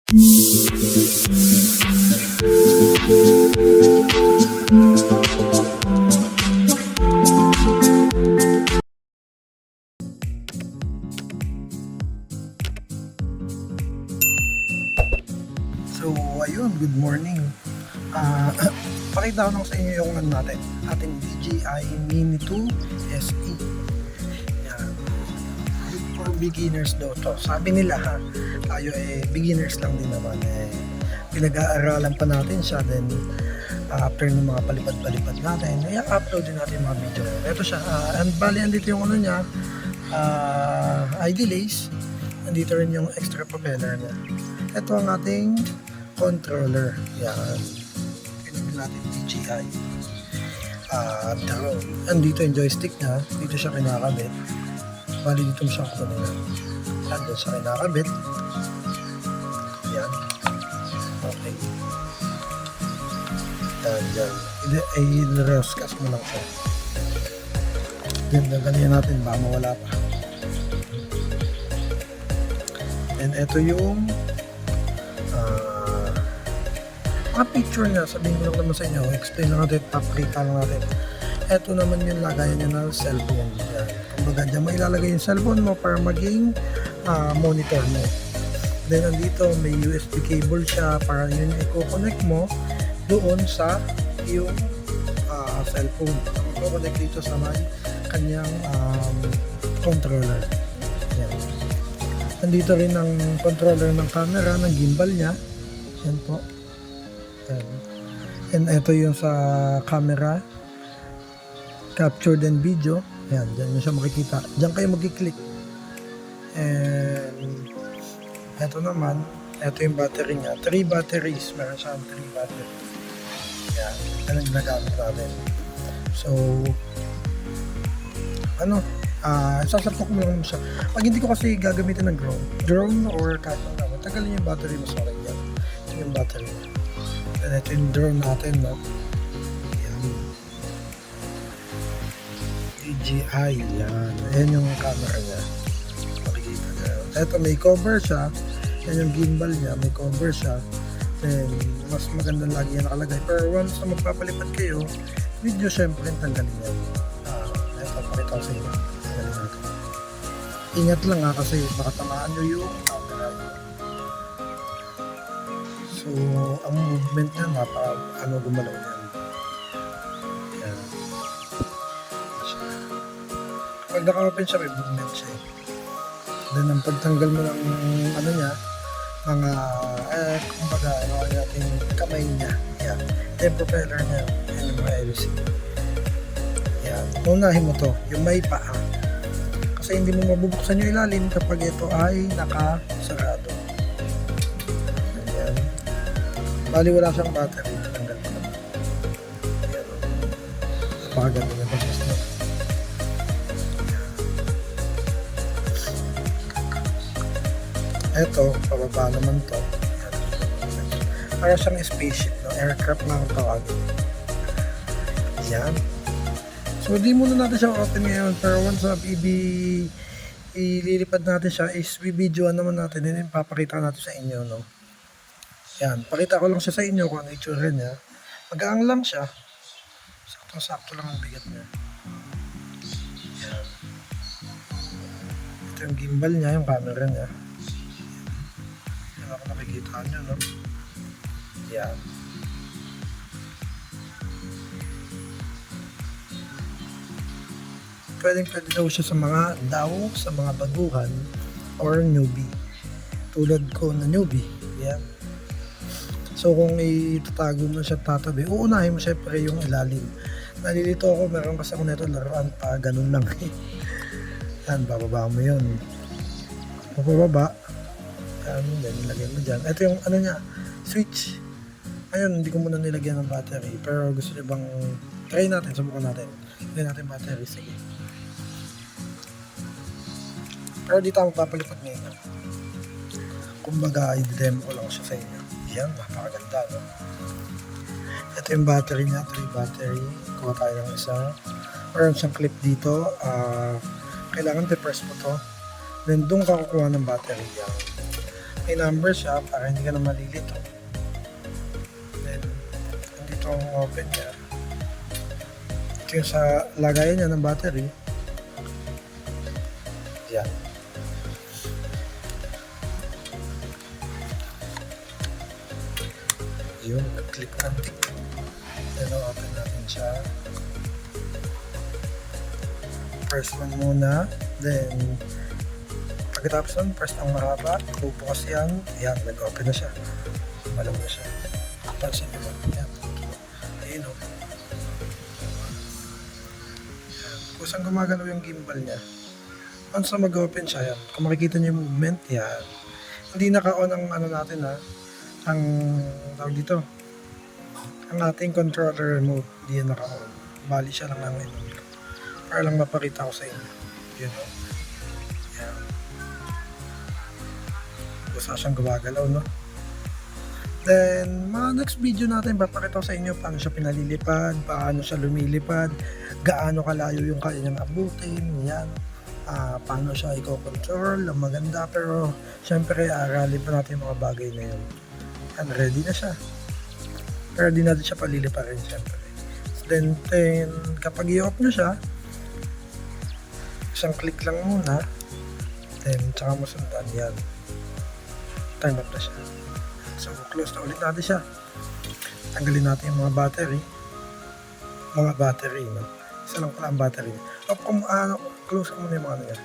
So ayun, good morning. Pakita ko lang sa inyo yung natin, ating DJI Mini 2 SE. Yan. For beginners daw to. Sabi nila ha, tayo beginners lang din naman. Pinag-aaralan pa natin siya, then after ng mga palipad-palipad natin, i-upload din natin mga video. Ito siya, and bali andito yung ano niya, ID lace, andito rin yung extra propeller niya. Ito ang ating controller. Yan. Pinag natin DJI. Drone. Andito yung joystick niya. Dito siya kinakabit. Bali dito mo siya kukunin. Andun siya kinakabit. Yan. Okay. Yan, dyan. I-reoscast mo lang siya. Yan, gagalian natin. Baka mawala pa. And ito yung mga picture niya. Sabihin ko lang naman sa inyo, explain lang natin, papakita lang natin. Ito naman yung lagayan niya ng cellphone. Yan. Kumbaga dyan mo ilalagay yung cellphone mo para maging monitor mo. Then nandito may USB cable siya para yun i-connect mo doon sa yung cellphone. I-connect dito sa kanyang controller. Yan. Nandito rin ang controller ng camera, ng gimbal niya. Yan po. And ito yung sa camera, captured and video. Yan, dyan nyo siya makikita. Dyan kayo mag-click. And ito naman, ito yung battery niya. 3 batteries. Meron siyang 3 batteries. Yan, ito na ginagamit natin. So, sasapok mo lang siya. Pag hindi ko kasi gagamitin ng drone or kahit ano, tagalin yung battery mo sa akin yan. Ito yung battery niya. And ito yung drone natin, no? Yan. DJI, yan. Ayan yung camera niya. Makikita niya. Ito may cover siya. Yan yung gimbal niya, may cover siya. And mas maganda lagi yan nakalagay. Pero once na magpapalipad kayo, video syempre tanggalin yan. Ito, pakita ko sa inyo. Tanggalin natin. Ingat lang kasi baka tamaan nyo yung camera. So, ang movement niya gumalaw niyan. Yan. Pag naka-open siya, may movement siya. Then, ang pagtanggal mo ng mga kumbaga, natin kamay niya. Yan. Yung propeller niya. Yan yung mga LC. Yan. Unahin mo to, yung may paa. Kasi hindi mo mabubuksan yung ilalim kapag ito ay nakasarado. Bali wala siyang battery. Tanggal ko naman. Napakaganda yung process niya. Ito, pababa naman to. Para siyang spaceship, no? Aircraft na ang tawagin. Yan. So, di muna natin siyang open ngayon. Pero once na ililipad natin siya, is bibidyoan naman natin. Then, papakita natin sa inyo, no? Yan, pakita ko lang siya sa inyo kung ano itsura niya. Magaang lang siya. Sakto-sakto lang ang bigat niya. Yan. Ito yung gimbal niya, yung camera niya. Yan ako nakikita niyo, no? Yan. Pwede daw siya sa mga baguhan or newbie. Tulad ko na newbie. Yan. So kung itatago mo siya tatabi, uunahin mo syempre yung ilalim. Nalilito ako, meron kasi ako nito laruan pa, ganun lang. Yan, bababa mo yun. Bababa. Yan, nilagay mo dyan. Ito yung ano niya, switch. Ayun, hindi ko muna nilagyan ng battery. Pero gusto niyo bang try natin, subukan natin. Lagyan natin battery, sige. Pero di tayo magpapalipad ngayon. Kumbaga, i-demo ko lang siya sa inyo. Yan, napakaganda, no? Ito yung battery niya, 3 battery. Kuha tayo ng isa. Meron siyang clip dito. Kailangan depress mo to. Then, doon ka kukuha ng battery. Yan. may number siya para hindi ka na malilito. Then, dito ang open niya. Ito yung sa lagayan niya ng battery. Yan. Yun, click na. Then, open natin siya. First one muna. Then, pagkatapos nun, first ang mahaba. Bubukas yan. Yan, nag-open na siya. Malam na siya. Pansin nyo ba? Yan. Ayun o. Kung saan gumagalaw yung gimbal niya. Once na mag-open siya, yan. Kung makikita niyo yung movement, yan. Hindi naka-on ang ano natin ha. Ang tawag dito. Ang ating controller remote. Hindi yan naka-on. Bali siya lang namin. Para lang mapakita ko sa inyo. Yun o. Yan. Basta siyang gumagalaw, no? Then, mga next video natin, papakita ko sa inyo paano siya pinalilipad, paano siya lumilipad, gaano kalayo yung kanyang abutin, yan. Paano siya i-control, ang maganda, pero syempre, aralin pa natin yung mga bagay na yun. Yan, ready na siya. Pero di natin siya paliliparin, syempre. Then, kapag i-off nyo siya, isang click lang muna, then, tsaka mo sundan, yan. Turn off na siya. So, close na ulit natin siya. Tanggalin natin yung mga battery. No? Isa lang pala ang battery. O, close ko muna yung mga ano yan.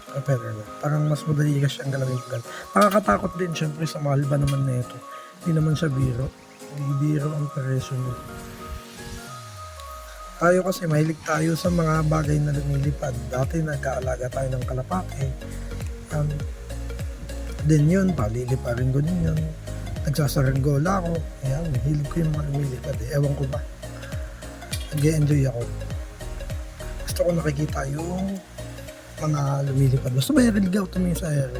Propeller na. Parang mas madali ka siyang galawin. Nakakatakot din, syempre, sa mahal ba naman na ito. Hindi naman siya biro. Hindi biro ang presyo niya. Tayo kasi, mahilig tayo sa mga bagay na lumilipad. Dati, nagkaalaga tayo ng kalapate. Din yun, paliliparin ko din yun. Nagsasaranggola ako. Ayan, hilig ko yung mga lumilipad. Ewan ko ba. Nag-enjoy ako. Gusto ko nakikita yung mga lumilipad. Basta may religaw tumingin sa air.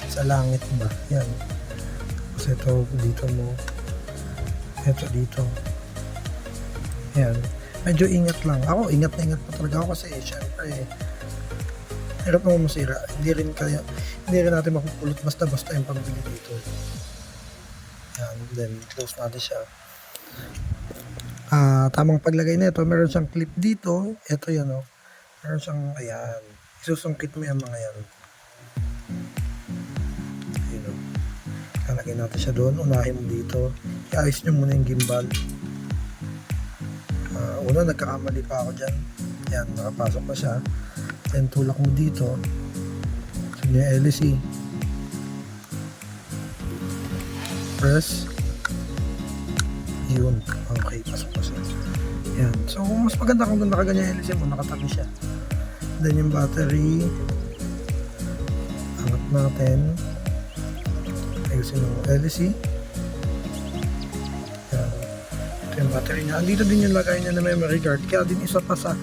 Sa langit ba. Yan. Kasi ito, dito mo. Ito dito. Yan. Medyo ingat lang. Ako, ingat na ingat pa talaga ako kasi syempre, hirap naman masira. Hindi rin natin mapupulot basta-basta yung pambili dito. Yan, then close natin siya. Tamang paglagay na ito, meron siyang clip dito. Ito yan o. Meron siyang, ayan. Isusungkit mo yung mga yan. Ayun o. Kalagay natin siya doon. Unahin mo dito. I-ayos nyo muna yung gimbal. Una, nagkakamali pa ako dyan. Yan, nakapasok pa siya. Then tulak mo dito. Yung LC. Press. Yun. Okay, pasok pa siya. Yan. So, mas maganda kung nakaganyan yung LC mo, nakatabi siya. Then yung battery. Angat natin. Ayusin yung LC. Yan. Ito yung battery niya. Andito din yung lagay niya na memory card. Kaya din isa pa sa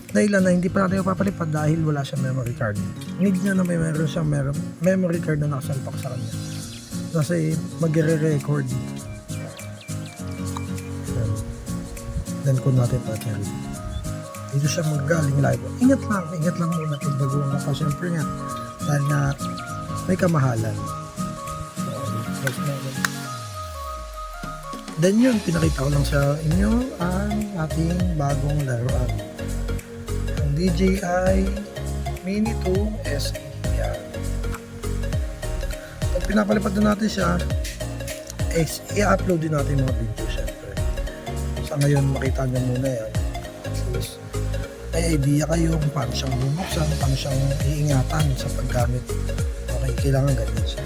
dahilan na hindi pa natin mapapalipad dahil wala siyang memory card. Need niya na meron siyang memory card na nakasalpak sa kanya. Kasi magre-record. Then kung natin battery. Dito siya magaling live. Ingat lang muna pag baguhan ka pa. Siyempre nga, dahil nga may kamahalan. Then yun, pinakita ko lang sa inyo ang ating bagong laruan. DJI Mini 2 SE. Yan. Pag pinapalipad na natin siya, i-upload din natin mga video syempre. Sa ngayon, makita nyo muna yan. At least, may idea kayo kung paano siyang bubuksan, paano siyang iingatan sa paggamit. Okay, kailangan ganyan siya.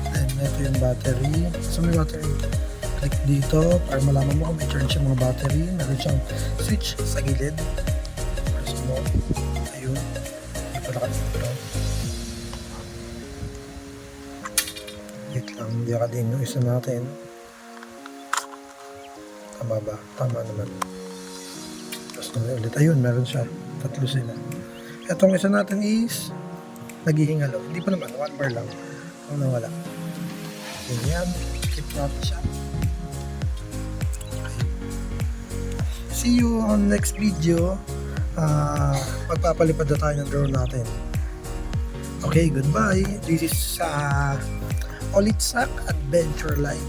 Then, ito yung battery. So, may battery. Click dito para malaman mo kung may charge yung mga battery. Meron siyang switch sa gilid. Ayun, hindi pa nakatito. Wait lang, hindi ka din yung isa natin. Tama ba? Tama naman. Tapos naman ulit. Ayun, meron siya. Tatlo sila. Itong isa natin is naghihingalo. Hindi pa naman, 1 bar lang. Ang nawala. Ganyan. Keep natin siya. Okay. See you on next video. Magpapalipad na tayo ng drone natin. Okay, goodbye. This is Olitsak Adventure Life.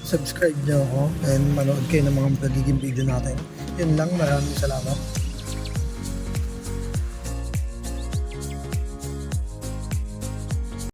Subscribe nyo ako and manood kayo ng mga magiging video natin. Yun lang, maraming salamat.